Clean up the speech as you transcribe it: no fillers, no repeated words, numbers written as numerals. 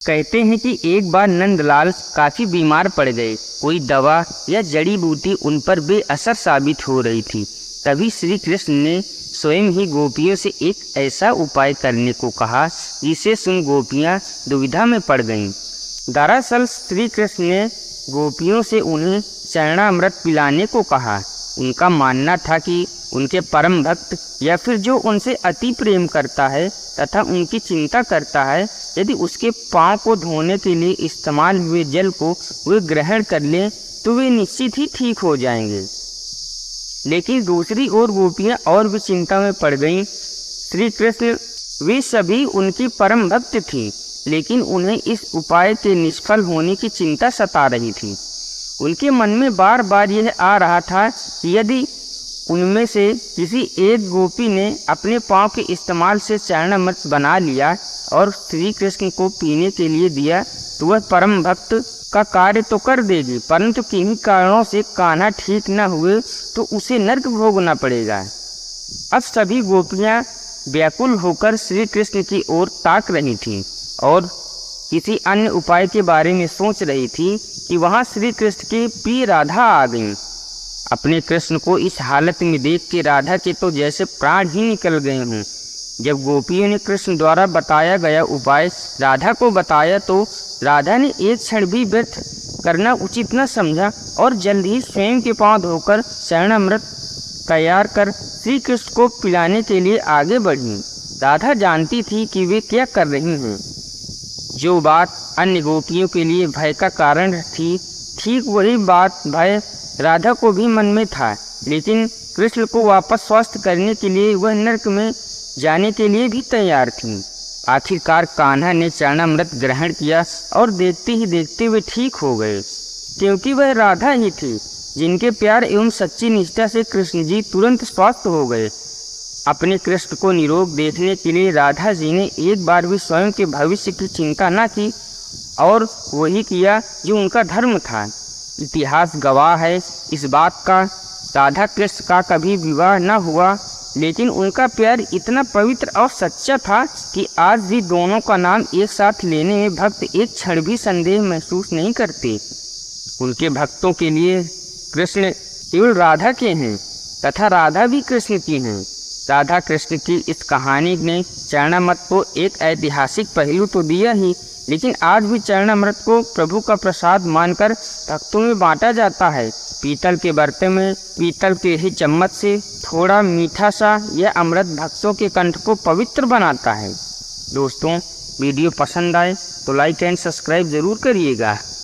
कहते हैं कि एक बार नंदलाल काफ़ी बीमार पड़ गए। कोई दवा या जड़ी बूटी उन पर बेअसर साबित हो रही थी। तभी श्री कृष्ण ने स्वयं ही गोपियों से एक ऐसा उपाय करने को कहा जिसे सुन गोपियाँ दुविधा में पड़ गईं। दरअसल श्री कृष्ण ने गोपियों से उन्हें चरणामृत पिलाने को कहा। उनका मानना था कि उनके परम भक्त या फिर जो उनसे अति प्रेम करता है तथा उनकी चिंता करता है, यदि उसके पाँव को धोने के लिए इस्तेमाल हुए जल को वे ग्रहण कर लें तो वे निश्चित ही ठीक हो जाएंगे। लेकिन दूसरी ओर गोपियाँ और भी चिंता में पड़ गईं। श्री कृष्ण वे सभी उनकी परम भक्त थीं, लेकिन उन्हें इस उपाय के निष्फल होने की चिंता सता रही थी। उनके मन में बार बार यह आ रहा था कि यदि उनमें से किसी एक गोपी ने अपने पाँव के इस्तेमाल से चरणामृत बना लिया और श्री कृष्ण को पीने के लिए दिया तो वह परम भक्त का कार्य तो कर देगी, परंतु किन्हीं कारणों से कान्हा ठीक न हुए तो उसे नर्क भोगना पड़ेगा। अब सभी गोपियाँ व्याकुल होकर श्री कृष्ण की ओर ताक रही थीं और किसी अन्य उपाय के बारे में सोच रही थी कि वहाँ श्री कृष्ण की प्रिय राधा आ गईं। अपने कृष्ण को इस हालत में देख के राधा के तो जैसे प्राण ही निकल गए हों। जब गोपियों ने कृष्ण द्वारा बताया गया उपाय राधा को बताया तो राधा ने एक क्षण भी व्यर्थ करना उचित न समझा और जल्द ही स्वयं के पांव धोकर चरणामृत तैयार कर श्री कृष्ण को पिलाने के लिए आगे बढ़ी। राधा जानती थी कि वे क्या कर रही हैं। जो बात अन्य गोपियों के लिए भय का कारण थी, ठीक वही बात भय राधा को भी मन में था। लेकिन कृष्ण को वापस स्वस्थ करने के लिए वह नरक में जाने के लिए भी तैयार थी। आखिरकार कान्हा ने चरणामृत ग्रहण किया और देखते ही देखते वे ठीक हो गए, क्योंकि वह राधा ही थी जिनके प्यार एवं सच्ची निष्ठा से कृष्ण जी तुरंत स्वस्थ हो गए। अपने कृष्ण को निरोग देखने के लिए राधा जी ने एक बार भी स्वयं के भविष्य की चिंता न की और वही किया जो उनका धर्म था। इतिहास गवाह है इस बात का। राधा कृष्ण का कभी विवाह न हुआ, लेकिन उनका प्यार इतना पवित्र और सच्चा था कि आज भी दोनों का नाम एक साथ लेने में भक्त एक क्षण भी संदेह महसूस नहीं करते। उनके भक्तों के लिए कृष्ण केवल राधा के हैं तथा राधा भी कृष्ण की हैं। राधा कृष्ण की इस कहानी ने चरणामृत को एक ऐतिहासिक पहलू तो दिया ही, लेकिन आज भी चरणामृत को प्रभु का प्रसाद मानकर भक्तों में बांटा जाता है। पीतल के बर्तन में पीतल के ही चम्मच से थोड़ा मीठा सा यह अमृत भक्तों के कंठ को पवित्र बनाता है। दोस्तों, वीडियो पसंद आए तो लाइक एंड सब्सक्राइब ज़रूर करिएगा।